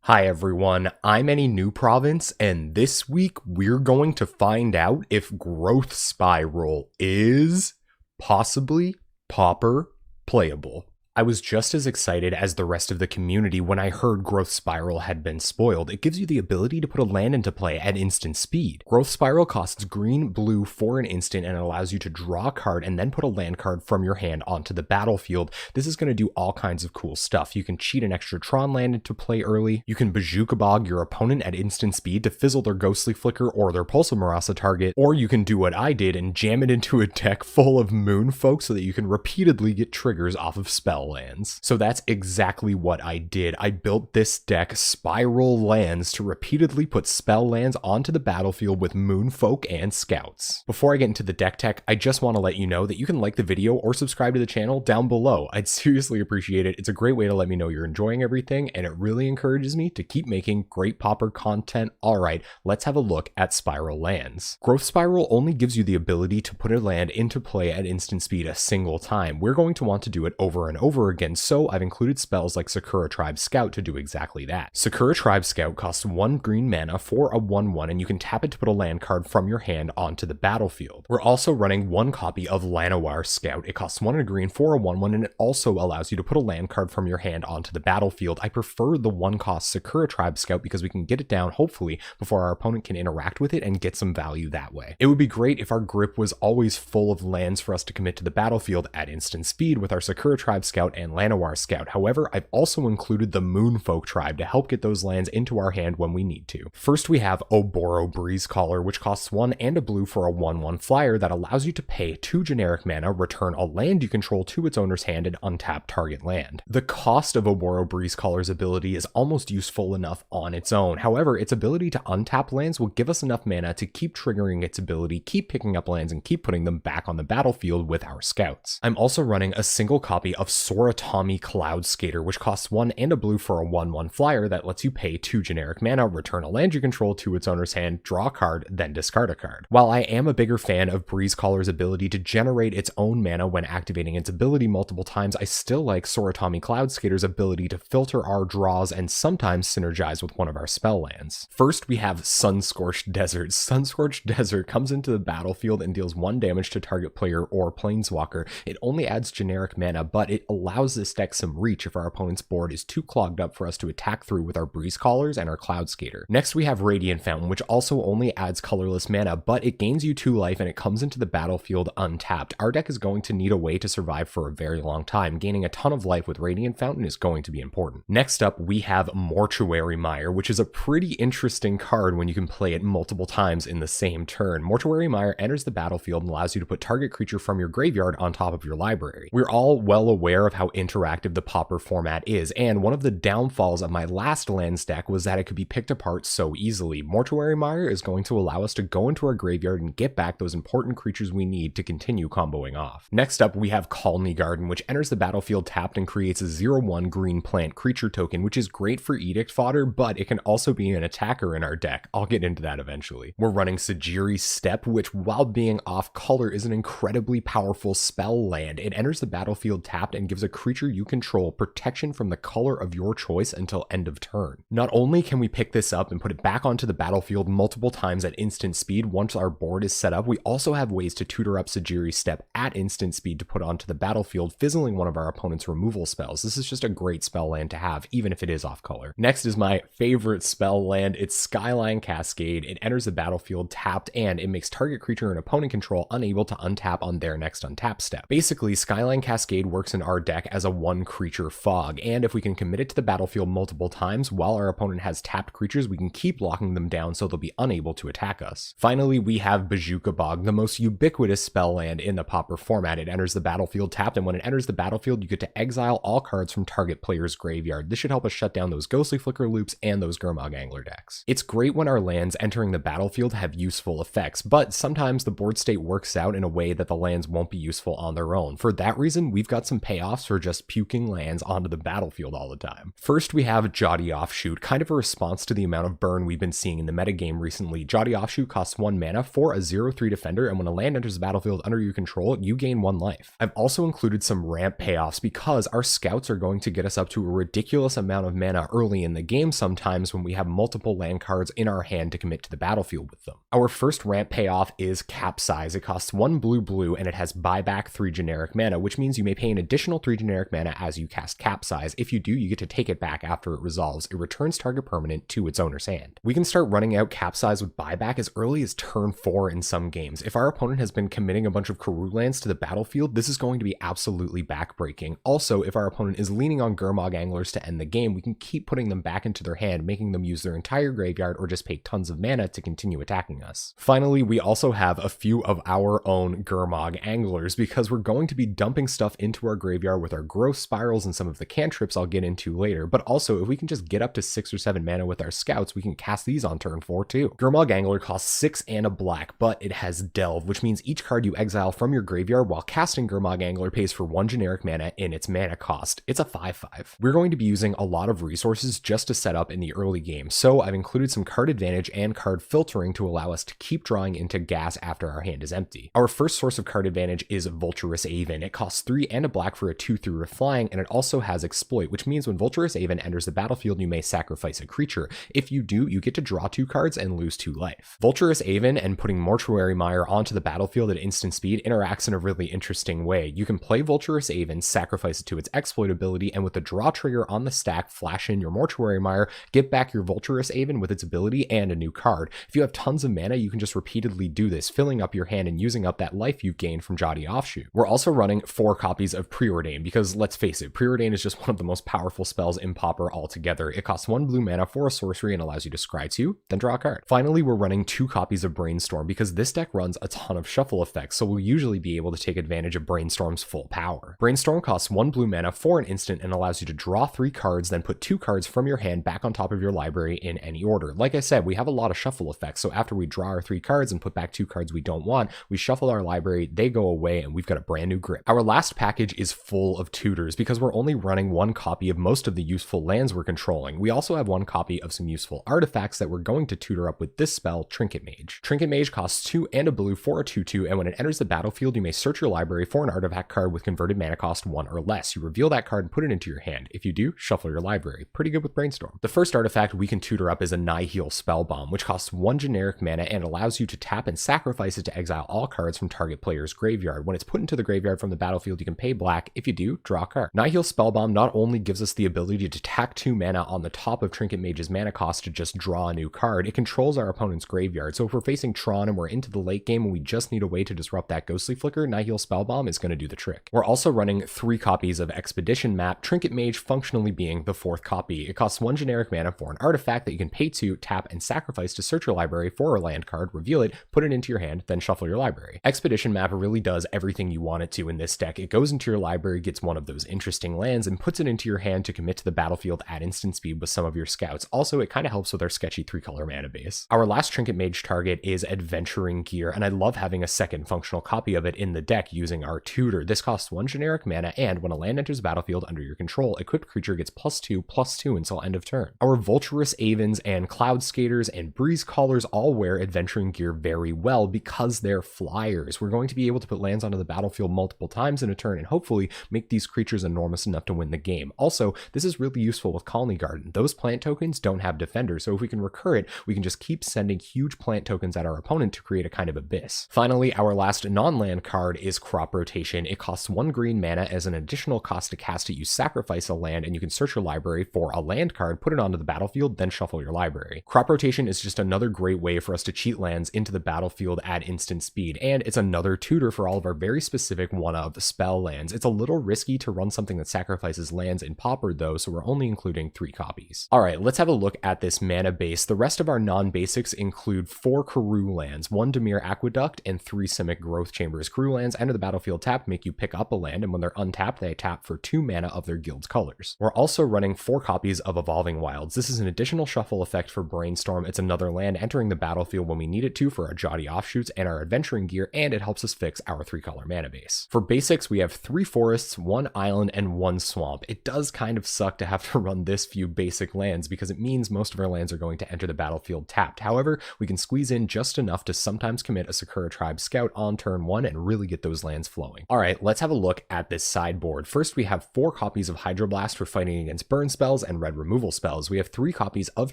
Hi everyone, I'm Any New Province, and this week we're going to find out if Growth Spiral is possibly Pauper playable. I was just as excited as the rest of the community when I heard Growth Spiral had been spoiled. It gives you the ability to put a land into play at instant speed. Growth Spiral costs green, blue for an instant, and it allows you to draw a card and then put a land card from your hand onto the battlefield. This is going to do all kinds of cool stuff. You can cheat an extra Tron land into play early. You can Bazooka Bog your opponent at instant speed to fizzle their Ghostly Flicker or their Pulsa Marasa target, or you can do what I did and jam it into a deck full of Moon Folk so that you can repeatedly get triggers off of spell lands. So that's exactly what I did. I built this deck Spiral Lands to repeatedly put spell lands onto the battlefield with Moon Folk and Scouts. Before I get into the deck tech, I just want to let you know that you can like the video or subscribe to the channel down below. I'd seriously appreciate it. It's a great way to let me know you're enjoying everything, and it really encourages me to keep making great Pauper content. Alright, let's have a look at Spiral Lands. Growth Spiral only gives you the ability to put a land into play at instant speed a single time. We're going to want to do it over and over again, so I've included spells like Sakura Tribe Scout to do exactly that. Sakura Tribe Scout costs 1 green mana for a 1/1, and you can tap it to put a land card from your hand onto the battlefield. We're also running 1 copy of Llanowar Scout. It costs 1 and a green for a 1/1, and it also allows you to put a land card from your hand onto the battlefield. I prefer the 1-cost Sakura Tribe Scout because we can get it down, hopefully, before our opponent can interact with it and get some value that way. It would be great if our grip was always full of lands for us to commit to the battlefield at instant speed with our Sakura Tribe Scout and Llanowar Scout. However, I've also included the Moonfolk Tribe to help get those lands into our hand when we need to. First, we have Oboro Breezecaller, which costs 1 and a blue for a 1/1 flyer that allows you to pay 2 generic mana, return a land you control to its owner's hand, and untap target land. The cost of Oboro Breezecaller's ability is almost useful enough on its own. However, its ability to untap lands will give us enough mana to keep triggering its ability, keep picking up lands, and keep putting them back on the battlefield with our scouts. I'm also running a single copy of Soratami Cloud Skater, which costs 1 and a blue for a 1/1 flyer that lets you pay 2 generic mana, return a land you control to its owner's hand, draw a card, then discard a card. While I am a bigger fan of Breezecaller's ability to generate its own mana when activating its ability multiple times, I still like Soratami Cloud Skater's ability to filter our draws and sometimes synergize with one of our spell lands. First, we have Sunscorched Desert. Sunscorched Desert comes into the battlefield and deals 1 damage to target player or planeswalker. It only adds generic mana, but it allows this deck some reach if our opponent's board is too clogged up for us to attack through with our Breezecallers and our Cloud Skater. Next, we have Radiant Fountain, which also only adds colorless mana, but it gains you 2 life and it comes into the battlefield untapped. Our deck is going to need a way to survive for a very long time. Gaining a ton of life with Radiant Fountain is going to be important. Next up, we have Mortuary Mire, which is a pretty interesting card when you can play it multiple times in the same turn. Mortuary Mire enters the battlefield and allows you to put target creature from your graveyard on top of your library. We're all well aware of how interactive the Pauper format is, and one of the downfalls of my last lands deck was that it could be picked apart so easily. Mortuary Mire is going to allow us to go into our graveyard and get back those important creatures we need to continue comboing off. Next up, we have Colony Garden, which enters the battlefield tapped and creates a 0/1 green plant creature token, which is great for Edict fodder, but it can also be an attacker in our deck. I'll get into that eventually. We're running Sajiri's Step, which while being off color is an incredibly powerful spell land. It enters the battlefield tapped and gives a creature you control protection from the color of your choice until end of turn. Not only can we pick this up and put it back onto the battlefield multiple times at instant speed once our board is set up, we also have ways to tutor up Sajiri's Step at instant speed to put onto the battlefield, fizzling one of our opponent's removal spells. This is just a great spell land to have, even if it is off color. Next is my favorite spell land. It's Skyline Cascade. It enters the battlefield tapped, and it makes target creature and opponent control unable to untap on their next untap step. Basically, Skyline Cascade works in our deck as a 1 creature fog, and if we can commit it to the battlefield multiple times while our opponent has tapped creatures, we can keep locking them down so they'll be unable to attack us. Finally, we have Bazooka Bog, the most ubiquitous spell land in the Pauper format. It enters the battlefield tapped, and when it enters the battlefield, you get to exile all cards from target player's graveyard. This should help us shut down those Ghostly Flicker loops and those Gurmag Angler decks. It's great when our lands entering the battlefield have useful effects, but sometimes the board state works out in a way that the lands won't be useful on their own. For that reason, we've got some payoff payoffs for just puking lands onto the battlefield all the time. First, we have Jauti Offshoot, kind of a response to the amount of burn we've been seeing in the metagame recently. Jauti Offshoot costs 1 mana for a 0/3 defender, and when a land enters the battlefield under your control, you gain 1 life. I've also included some ramp payoffs because our scouts are going to get us up to a ridiculous amount of mana early in the game sometimes when we have multiple land cards in our hand to commit to the battlefield with them. Our first ramp payoff is Capsize. It costs 1 blue and it has buyback 3 generic mana, which means you may pay an additional 3 generic mana as you cast Capsize. If you do, you get to take it back after it resolves. It returns target permanent to its owner's hand. We can start running out Capsize with buyback as early as turn 4 in some games. If our opponent has been committing a bunch of Karoo lands to the battlefield, this is going to be absolutely backbreaking. Also, if our opponent is leaning on Gurmag Anglers to end the game, we can keep putting them back into their hand, making them use their entire graveyard or just pay tons of mana to continue attacking us. Finally, we also have a few of our own Gurmag Anglers because we're going to be dumping stuff into our graveyard with our growth spirals and some of the cantrips I'll get into later, but also if we can just get up to 6 or 7 mana with our scouts, we can cast these on turn 4 too. Gurmag Angler costs 6 and a black, but it has Delve, which means each card you exile from your graveyard while casting Gurmag Angler pays for 1 generic mana in its mana cost. It's a 5/5. We're going to be using a lot of resources just to set up in the early game, so I've included some card advantage and card filtering to allow us to keep drawing into gas after our hand is empty. Our first source of card advantage is Vulturous Aven. It costs 3 and a black for a 2/3 with flying, and it also has Exploit, which means when Vulturous Aven enters the battlefield, you may sacrifice a creature. If you do, you get to draw 2 cards and lose 2 life. Vulturous Aven and putting Mortuary Mire onto the battlefield at instant speed interacts in a really interesting way. You can play Vulturous Aven, sacrifice it to its Exploit ability, and with the draw trigger on the stack, flash in your Mortuary Mire, get back your Vulturous Aven with its ability and a new card. If you have tons of mana, you can just repeatedly do this, filling up your hand and using up that life you've gained from Jauti Offshoot. We're also running 4 copies of Preordain because, let's face it, Preordain is just one of the most powerful spells in Pauper altogether. It costs 1 blue mana for a sorcery and allows you to scry 2, then draw a card. Finally, we're running 2 copies of Brainstorm because this deck runs a ton of shuffle effects, so we'll usually be able to take advantage of Brainstorm's full power. Brainstorm costs 1 blue mana for an instant and allows you to draw 3 cards, then put 2 cards from your hand back on top of your library in any order. Like I said, we have a lot of shuffle effects, so after we draw our 3 cards and put back 2 cards we don't want, we shuffle our library, they go away, and we've got a brand new grip. Our last package is full of tutors because we're only running 1 copy of most of the useful lands we're controlling. We also have 1 copy of some useful artifacts that we're going to tutor up with this spell, Trinket Mage. Trinket Mage costs 2 and a blue for a 2/2, and when it enters the battlefield, you may search your library for an artifact card with converted mana cost 1 or less. You reveal that card and put it into your hand. If you do, shuffle your library. Pretty good with Brainstorm. The first artifact we can tutor up is a Nihil Spellbomb, which costs 1 generic mana and allows you to tap and sacrifice it to exile all cards from target player's graveyard. When it's put into the graveyard from the battlefield, you can pay black. If you do, draw a card. Nihil Spellbomb not only gives us the ability to tack 2 mana on the top of Trinket Mage's mana cost to just draw a new card, it controls our opponent's graveyard. So if we're facing Tron and we're into the late game and we just need a way to disrupt that Ghostly Flicker, Nihil Spellbomb is going to do the trick. We're also running 3 copies of Expedition Map, Trinket Mage functionally being the 4th copy. It costs 1 generic mana for an artifact that you can pay 2, tap, and sacrifice to search your library for a land card, reveal it, put it into your hand, then shuffle your library. Expedition Map really does everything you want it to in this deck. It goes into your library, gets one of those interesting lands, and puts it into your hand to commit to the battlefield at instant speed with some of your scouts. Also, it kind of helps with our sketchy 3-color mana base. Our last Trinket Mage target is Adventuring Gear, and I love having a second functional copy of it in the deck using our tutor. This costs 1 generic mana, and when a land enters the battlefield under your control, equipped creature gets +2/+2 until end of turn. Our Vulturous Avens and Cloud Skaters and Breeze Callers all wear Adventuring Gear very well because they're flyers. We're going to be able to put lands onto the battlefield multiple times in a turn and hopefully make these creatures enormous enough to win the game. Also, this is really useful with Colony Garden. Those plant tokens don't have defenders, so if we can recur it, we can just keep sending huge plant tokens at our opponent to create a kind of abyss. Finally, our last non-land card is Crop Rotation. It costs 1 green mana. As an additional cost to cast it, you sacrifice a land and you can search your library for a land card, put it onto the battlefield, then shuffle your library. Crop Rotation is just another great way for us to cheat lands into the battlefield at instant speed, and it's another tutor for all of our very specific one-of spell lands. It's a little risky to run something that sacrifices lands in Pauper though, so we're only including 3 copies. Alright, let's have a look at this mana base. The rest of our non-basics include 4 Karoo lands, 1 Dimir Aqueduct, and 3 Simic Growth Chambers. Karoo lands enter the battlefield tapped, make you pick up a land, and when they're untapped, they tap for 2 mana of their guild's colors. We're also running 4 copies of Evolving Wilds. This is an additional shuffle effect for Brainstorm. It's another land entering the battlefield when we need it to for our Jauti Offshoots and our Adventuring Gear, and it helps us fix our 3-color mana base. For basics, we have 3 forests, forests, 1 island, and 1 swamp. It does kind of suck to have to run this few basic lands because it means most of our lands are going to enter the battlefield tapped. However, we can squeeze in just enough to sometimes commit a Sakura Tribe Scout on turn 1 and really get those lands flowing. Alright, let's have a look at this sideboard. First, we have 4 copies of Hydroblast for fighting against burn spells and red removal spells. We have 3 copies of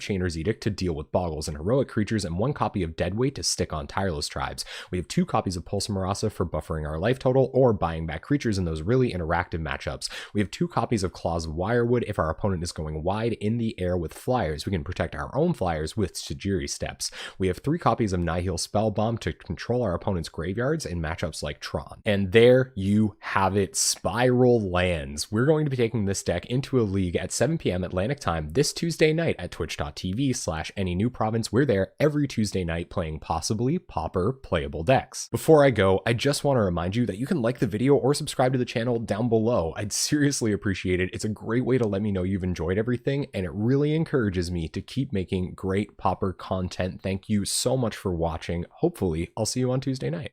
Chainer's Edict to deal with boggles and heroic creatures, and 1 copy of Deadweight to stick on tireless tribes. We have 2 copies of Pulse Marasa for buffering our life total or buying back creatures in those really interactive matchups. We have 2 copies of Claws of Wirewood if our opponent is going wide in the air with flyers. We can protect our own flyers with Tajiri Steps. We have 3 copies of Nihil Spellbomb to control our opponent's graveyards in matchups like Tron. And there you have it, Spiral Lands. We're going to be taking this deck into a league at 7 p.m. Atlantic time this Tuesday night at twitch.tv/AnyNewProvince. We're there every Tuesday night playing possibly Pauper playable decks. Before I go, I just want to remind you that you can like the video or subscribe to the channel down below. I'd seriously appreciate it. It's a great way to let me know you've enjoyed everything, and it really encourages me to keep making great Pauper content. Thank you so much for watching. Hopefully, I'll see you on Tuesday night.